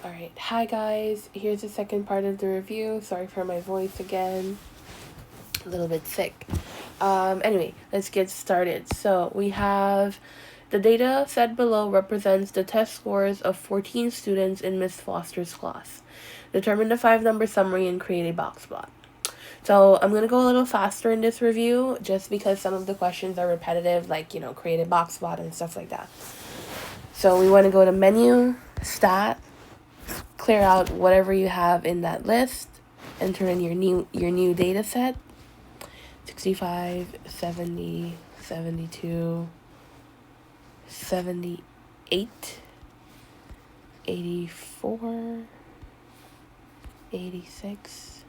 Alright, hi guys, here's the second part of the review. Sorry for my voice again, a little bit sick. Anyway, let's get started. So we have the data set below represents the test scores of 14 students in Miss Foster's class. Determine the 5-number summary and create a box plot. So I'm going to go a little faster in this review just because some of the questions are repetitive, like, create a box plot and stuff like that. So we want to go to menu, stat, clear out whatever you have in that list, enter in your new data set, 65, 70, 72, 78, 84, 86,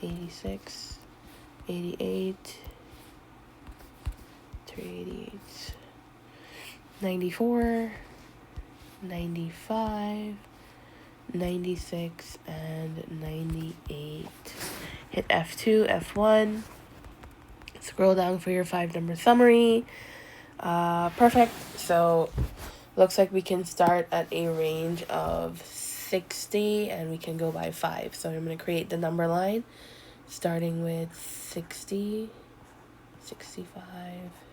86, 88, 388, 94, 95, 96, and 98. Hit F2, F1. Scroll down for your 5-number summary. Perfect. So looks like we can start at a range of 60 and we can go by 5. So I'm going to create the number line starting with 60, 65,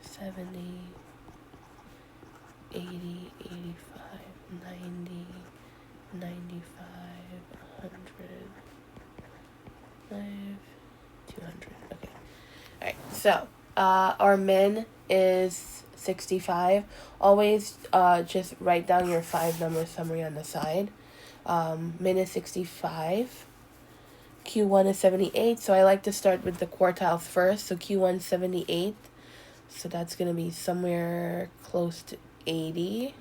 70, 80, 85, 90, 95, 100, 200. Okay. Alright, so our min is 65. Always just write down your 5-number summary on the side. Min is 65. Q1 is 78, so I like to start with the quartiles first. So Q1 is 78, so that's going to be somewhere close to 80.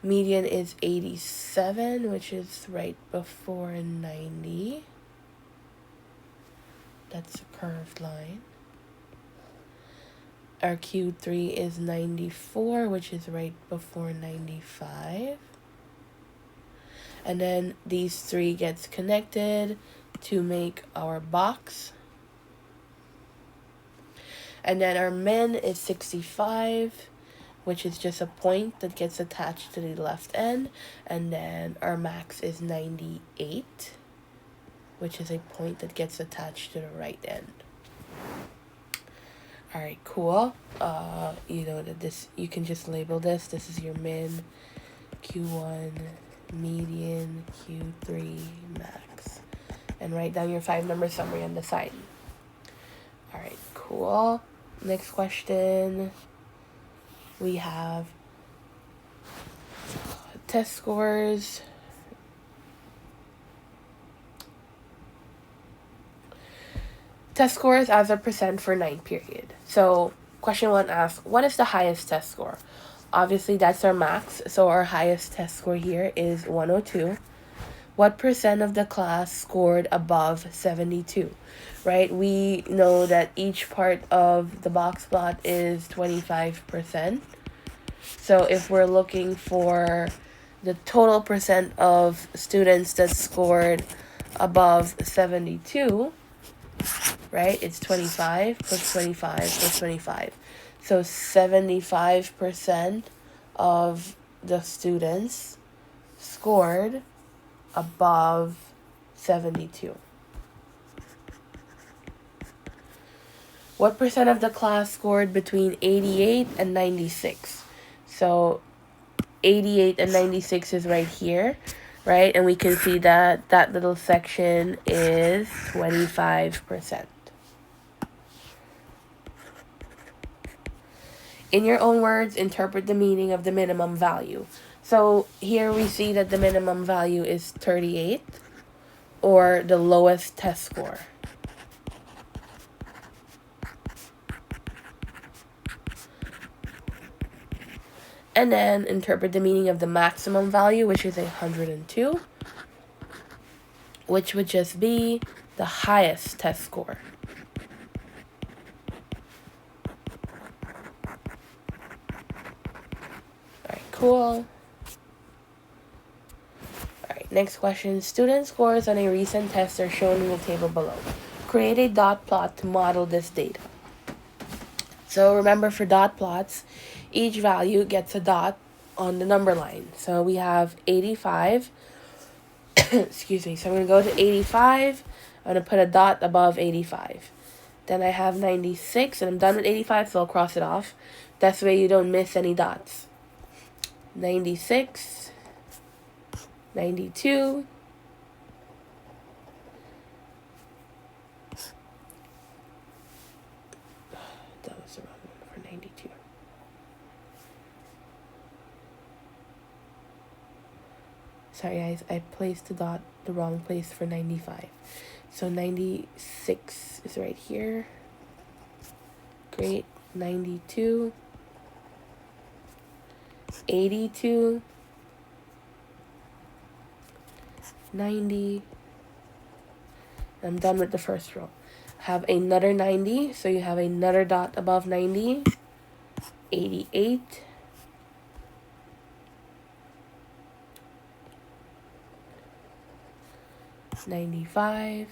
Median is 87, which is right before 90. That's a curved line. Our Q3 is 94, which is right before 95. And then these three gets connected to make our box. And then our min is 65, which is just a point that gets attached to the left end. And then our max is 98, which is a point that gets attached to the right end. Alright, cool. You know that this, you can just label this. This is your min, Q1, median, Q3, max. And write down your 5-number summary on the side. Alright, cool. Next question. We have test scores. Test scores as a percent for 9th period. So question 1 asks, what is the highest test score? Obviously, that's our max. So our highest test score here is 102. What percent of the class scored above 72? Right? We know that each part of the box plot is 25%. So if we're looking for the total percent of students that scored above 72, right? It's 25 plus 25 plus 25. So 75% of the students scored above 72. What percent of the class scored between 88 and 96? So 88 and 96 is right here, right? And we can see that that little section is 25%. In your own words, interpret the meaning of the minimum value. So here we see that the minimum value is 38, or the lowest test score. And then interpret the meaning of the maximum value, which is 102, which would just be the highest test score. Alright, cool. Alright, next question. Student scores on a recent test are shown in the table below. Create a dot plot to model this data. So remember, for dot plots, each value gets a dot on the number line. So we have 85. Excuse me. So I'm going to go to 85. I'm going to put a dot above 85. Then I have 96, and I'm done with 85, so I'll cross it off. That's the way you don't miss any dots. 96, 92, that was the wrong one for 92. Sorry guys, I placed the dot the wrong place for 95. So 96 is right here. Great. 92. 82. 90. I'm done with the first row. Have another 90, so you have another dot above 90. 88. 95.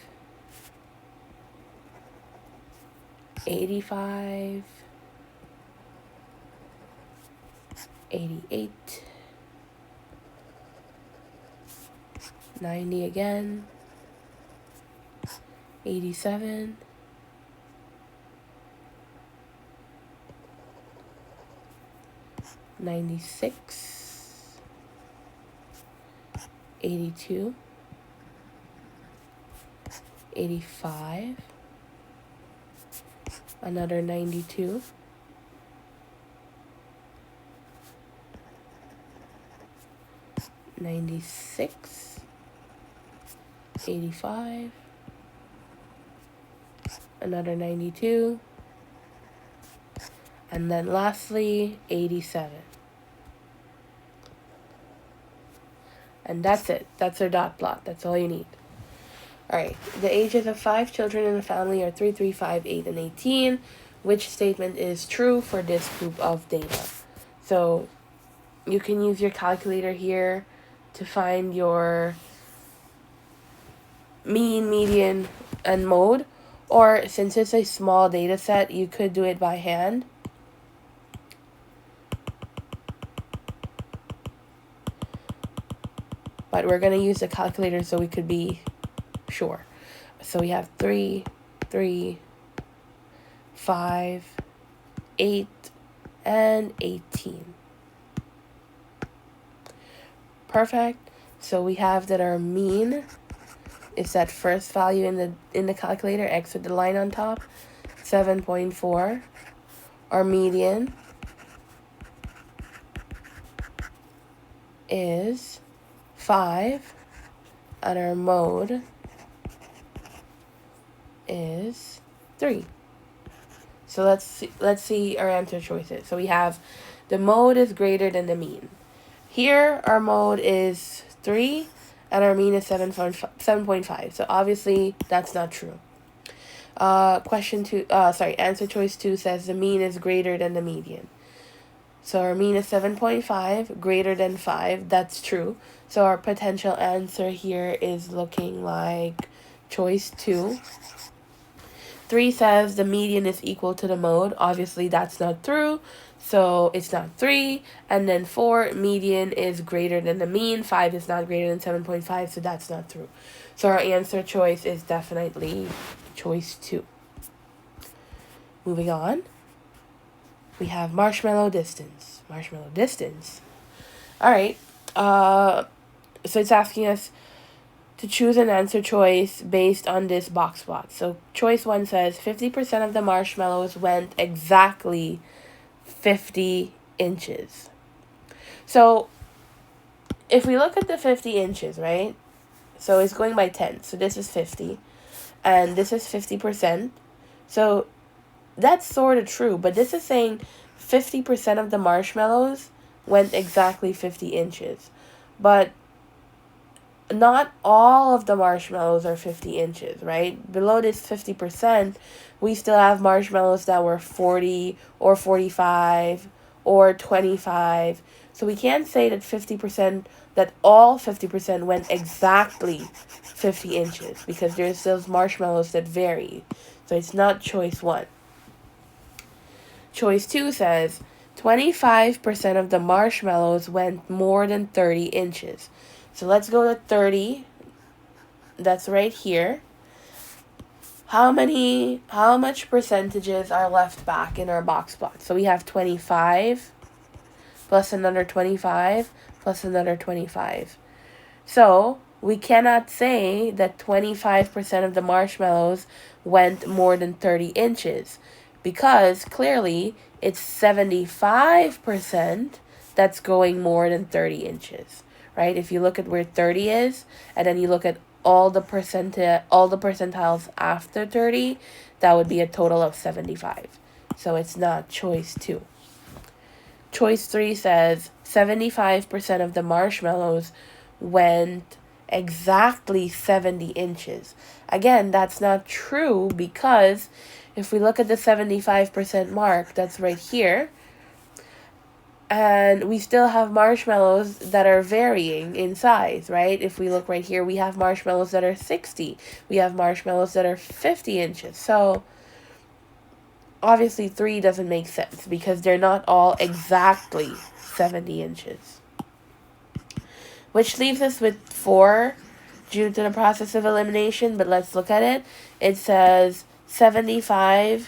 85. 88. 90 again. 87. 96. 82. 85. Another 92. 96. 85. Another 92. And then lastly, 87. And that's it. That's our dot plot. That's all you need. Alright, the ages of 5 children in the family are 3, 3, 5, 8, and 18. Which statement is true for this group of data? So you can use your calculator here to find your mean, median, and mode. Or since it's a small data set, you could do it by hand. But we're going to use the calculator so we could be sure. So we have 3, 3, 5, 8, and 18. Perfect. So we have that our mean is that first value in the calculator, x with the line on top, 7.4. Our median is 5, and our mode is 3. So let's see our answer choices. So we have the mode is greater than the mean. Here our mode is 3 and our mean is 7.5. So obviously that's not true. Answer choice 2 says the mean is greater than the median. So our mean is 7.5, greater than 5. That's true. So our potential answer here is looking like choice 2. 3 says the median is equal to the mode. Obviously, that's not true. So it's not 3. And then 4, median is greater than the mean. 5 is not greater than 7.5, so that's not true. So our answer choice is definitely choice 2. Moving on. We have marshmallow distance. Marshmallow distance. All right. So it's asking us to choose an answer choice based on this box plot. So choice 1 says 50% of the marshmallows went exactly 50 inches. So if we look at the 50 inches, right? So it's going by 10. So this is 50. And this is 50%. So that's sort of true. But this is saying 50% of the marshmallows went exactly 50 inches. But not all of the marshmallows are 50 inches, right? Below this 50%, we still have marshmallows that were 40 or 45 or 25. So we can't say that all 50% went exactly 50 inches because there's those marshmallows that vary. So it's not choice 1. Choice 2 says 25% of the marshmallows went more than 30 inches. So let's go to 30. That's right here. How much percentages are left back in our box plot? So we have 25 plus another 25 plus another 25. So we cannot say that 25% of the marshmallows went more than 30 inches because clearly it's 75% that's going more than 30 inches, right? If you look at where 30 is and then you look at all the percentiles after 30, that would be a total of 75. So it's not choice 2. Choice 3 says 75% of the marshmallows went exactly 70 inches. Again, that's not true because if we look at the 75% mark, that's right here, and we still have marshmallows that are varying in size, right? If we look right here, we have marshmallows that are 60. We have marshmallows that are 50 inches. So obviously 3 doesn't make sense because they're not all exactly 70 inches. Which leaves us with 4 due to the process of elimination, but let's look at it. It says 75%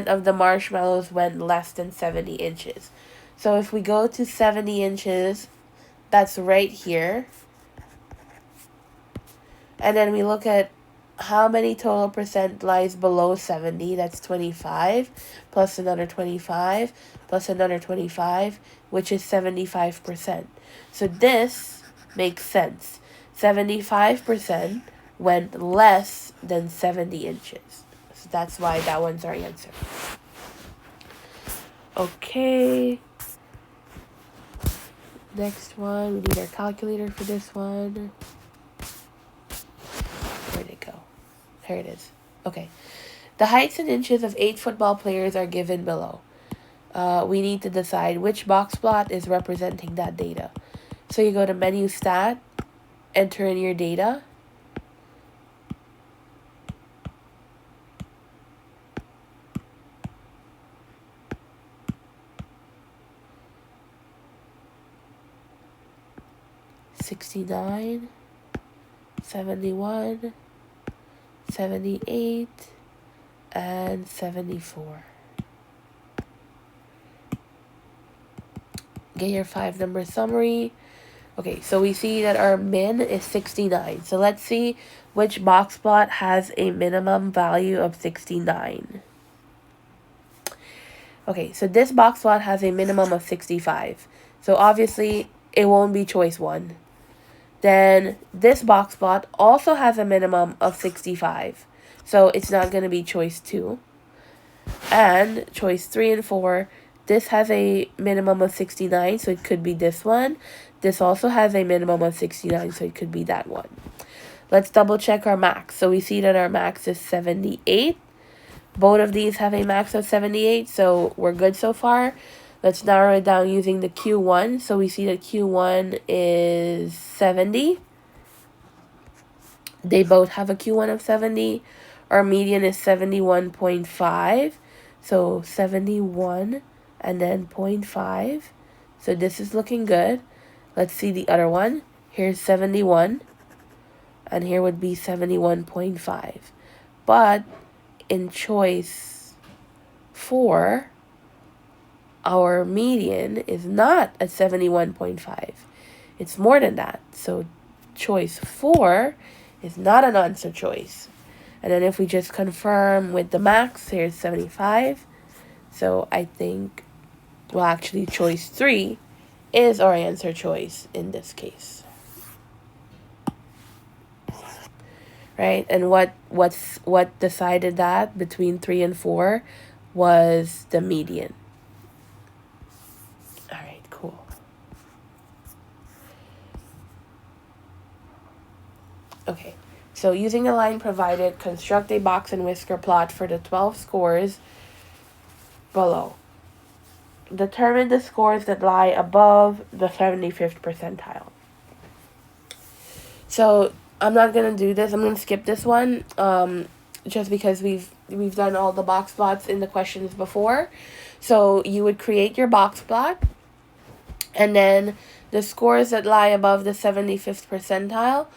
of the marshmallows went less than 70 inches. So if we go to 70 inches, that's right here. And then we look at how many total percent lies below 70. That's 25 plus another 25 plus another 25, which is 75%. So this makes sense. 75% went less than 70 inches. So that's why that one's our answer. Okay. Next one, we need our calculator for this one. Where'd it go? Here it is. Okay. The heights in inches of 8 football players are given below. We need to decide which box plot is representing that data. So you go to menu stat, enter in your data. $69, $71, $78, and $74. Get your 5-number summary. Okay, so we see that our min is 69. So let's see which box plot has a minimum value of 69. Okay, so this box plot has a minimum of 65. So obviously, it won't be choice 1. Then this box plot also has a minimum of 65. So it's not going to be choice 2. And choice 3 and 4, this has a minimum of 69, so it could be this one. This also has a minimum of 69, so it could be that one. Let's double check our max. So we see that our max is 78. Both of these have a max of 78, so we're good so far. Let's narrow it down using the Q1. So we see that Q1 is 70. They both have a Q1 of 70. Our median is 71.5. So 71 and then 0.5. So this is looking good. Let's see the other one. Here's 71. And here would be 71.5. But in choice 4, our median is not at 71.5. It's more than that. So choice 4 is not an answer choice. And then if we just confirm with the max, here's 75. So I think, well, actually choice 3 is our answer choice in this case. Right? And what decided that between 3 and 4 was the median. All right, cool. Okay, so using the line provided, construct a box and whisker plot for the 12 scores below. Determine the scores that lie above the 75th percentile. So I'm not gonna do this. I'm gonna skip this one, just because we've done all the box plots in the questions before. So you would create your box plot, and then the scores that lie above the 75th percentile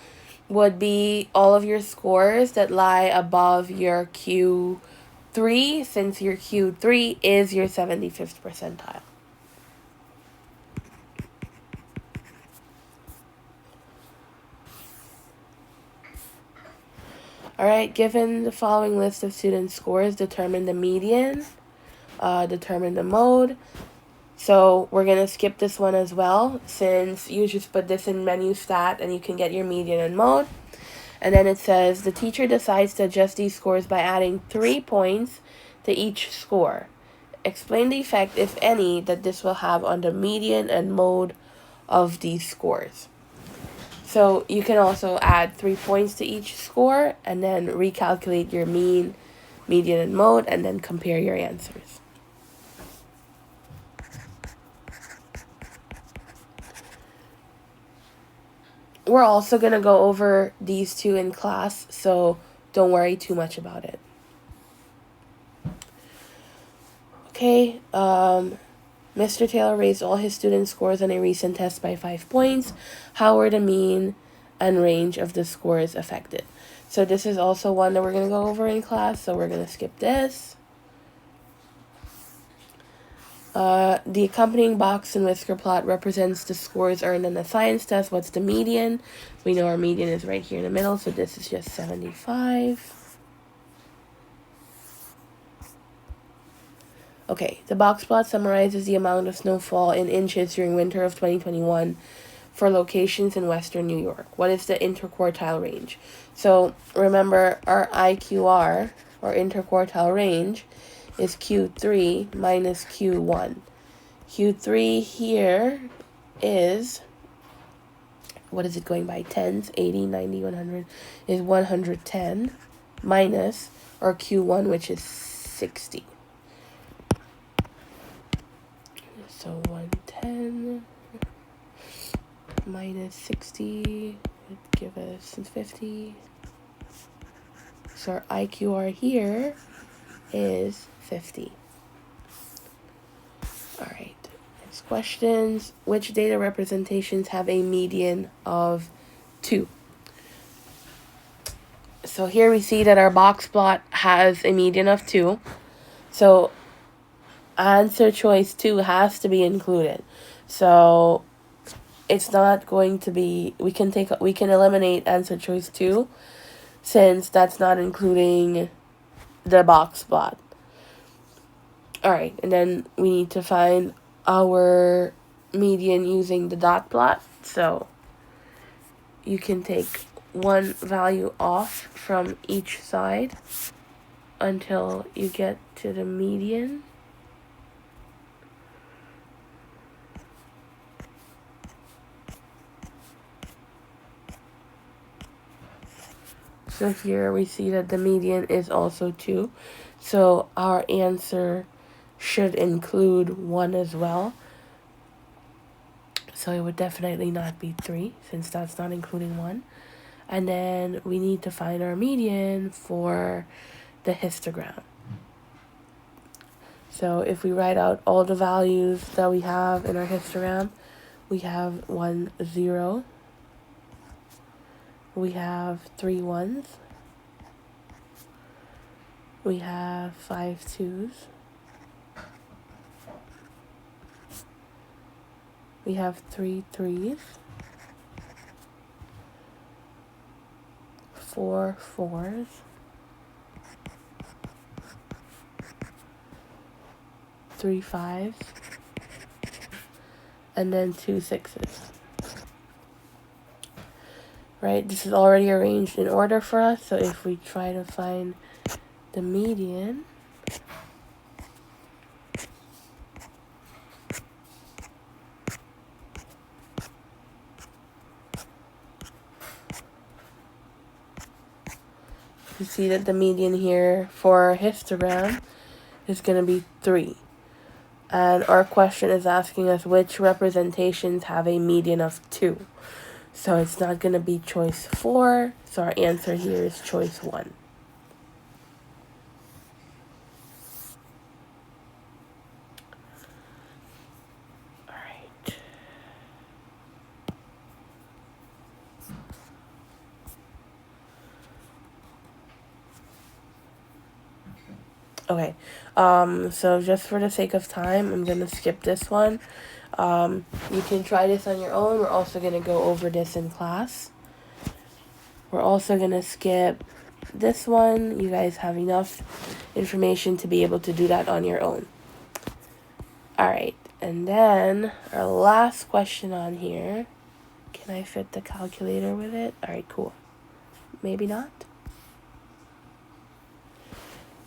would be all of your scores that lie above your Q3, since your Q3 is your 75th percentile. Alright, given the following list of student scores, determine the median, determine the mode. So we're going to skip this one as well, since you just put this in menu stat and you can get your median and mode. And then it says the teacher decides to adjust these scores by adding 3 points to each score. Explain the effect, if any, that this will have on the median and mode of these scores. So you can also add 3 points to each score and then recalculate your mean, median, and mode, and then compare your answers. We're also going to go over these two in class, so don't worry too much about it. Okay, Mr. Taylor raised all his student scores on a recent test by 5 points. How were the mean and range of the scores affected? So this is also one that we're going to go over in class, so we're going to skip this. The accompanying box and whisker plot represents the scores earned on the science test. What's the median? We know our median is right here in the middle, so this is just 75. Okay, the box plot summarizes the amount of snowfall in inches during winter of 2021 for locations in western New York. What is the interquartile range? So remember, our IQR, or interquartile range, is Q3 minus Q1. Q3 here is, what is it going by? Tens, 80, 90, 100, is 110 minus our Q1, which is 60. So 110 minus 60 would give us 50. So our IQR here is 50. Alright, next questions. Which data representations have a median of 2? So here we see that our box plot has a median of 2. So answer choice 2 has to be included. So it's not going to be, we can eliminate answer choice 2, since that's not including the box plot. Alright, and then we need to find our median using the dot plot. So you can take one value off from each side until you get to the median. So here we see that the median is also 2. So our answer should include 1 as well. So it would definitely not be 3, since that's not including 1. And then we need to find our median for the histogram. So if we write out all the values that we have in our histogram, we have 1 0. We have 3 1s. We have 5 2s. We have 3 3s. 4 4s. 3 5s. And then 2 6s. Right, this is already arranged in order for us, so if we try to find the median, you see that the median here for our histogram is going to be 3. And our question is asking us which representations have a median of 2. So it's not going to be choice 4, so our answer here is choice 1. . Okay, so just for the sake of time, I'm going to skip this one. You can try this on your own. We're also going to go over this in class. We're also going to skip this one. You guys have enough information to be able to do that on your own. All right, and then our last question on here. Can I fit the calculator with it? All right, cool. Maybe not.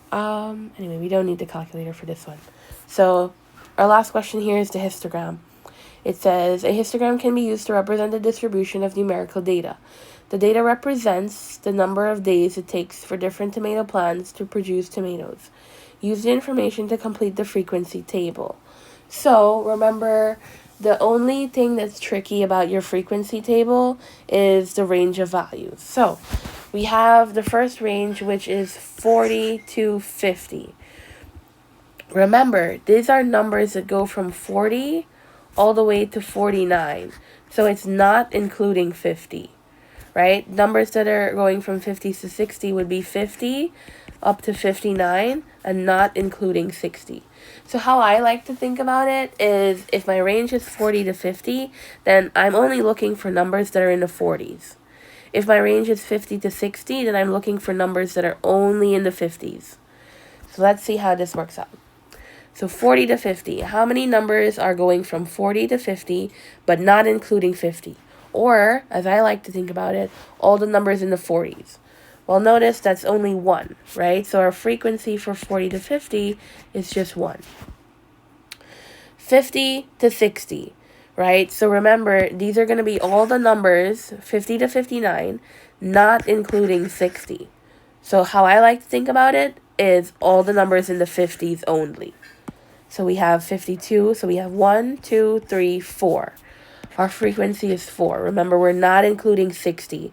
Anyway, we don't need the calculator for this one. So our last question here is the histogram. It says, a histogram can be used to represent the distribution of numerical data. The data represents the number of days it takes for different tomato plants to produce tomatoes. Use the information to complete the frequency table. So remember, the only thing that's tricky about your frequency table is the range of values. So we have the first range, which is 40 to 50. Remember, these are numbers that go from 40 all the way to 49. So it's not including 50, right? Numbers that are going from 50 to 60 would be 50 up to 59 and not including 60. So how I like to think about it is if my range is 40 to 50, then I'm only looking for numbers that are in the 40s. If my range is 50 to 60, then I'm looking for numbers that are only in the 50s. So let's see how this works out. So 40 to 50. How many numbers are going from 40 to 50, but not including 50? Or, as I like to think about it, all the numbers in the 40s. Well, notice that's only 1, right? So our frequency for 40 to 50 is just 1. 50 to 60, right? So remember, these are going to be all the numbers, 50 to 59, not including 60. So how I like to think about it is all the numbers in the 50s only. So we have 52, so we have 1, 2, 3, 4. Our frequency is 4. Remember, we're not including 60.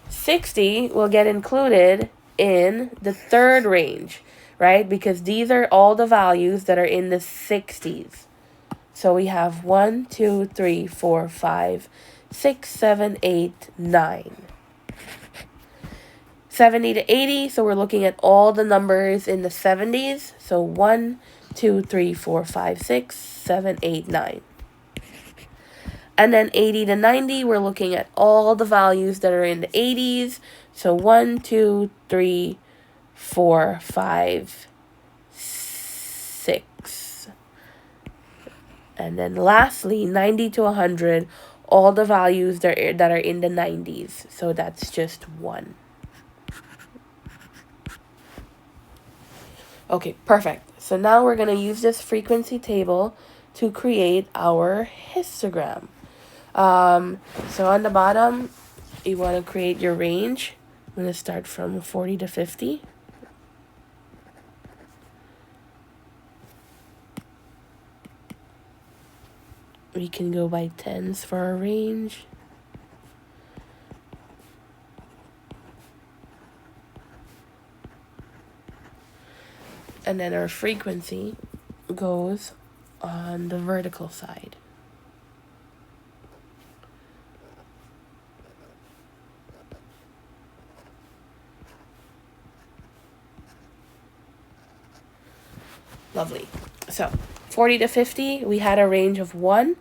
60 will get included in the third range, right? Because these are all the values that are in the 60s. So we have 1, 2, 3, 4, 5, 6, 7, 8, 9. 70 to 80, so we're looking at all the numbers in the 70s. So 1, 2, 3, 4, 5, 6, 7, 8, 9. And then 80 to 90, we're looking at all the values that are in the 80s. So 1, 2, 3, 4, 5, 6. And then lastly, 90 to 100, all the values that are in the 90s. So that's just 1. Okay, perfect. So now we're going to use this frequency table to create our histogram. So on the bottom, you want to create your range. I'm going to start from 40 to 50. We can go by tens for our range. And then our frequency goes on the vertical side. Lovely. So 40 to 50, we had a range of 1.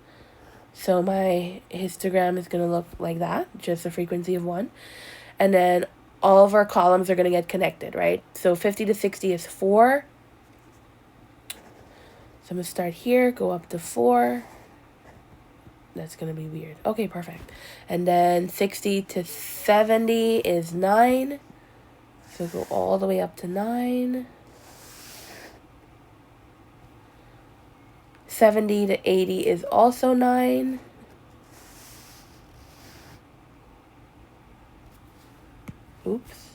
So my histogram is going to look like that, just a frequency of 1. And then all of our columns are going to get connected, right? So 50 to 60 is 4. So I'm going to start here, go up to 4. That's going to be weird. Okay, perfect. And then 60 to 70 is 9. So go all the way up to 9. 70 to 80 is also 9. Oops.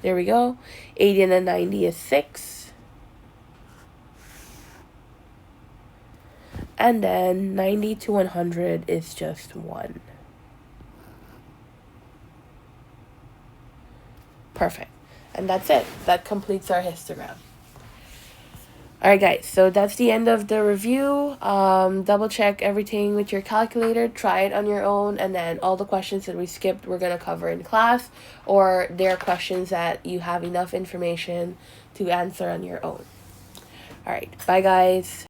There we go. 80 and then 90 is 6. And then 90 to 100 is just 1. Perfect. And that's it. That completes our histogram. Alright guys, so that's the end of the review. Double check everything with your calculator, try it on your own, and then all the questions that we skipped we're going to cover in class, or there are questions that you have enough information to answer on your own. Alright, bye guys.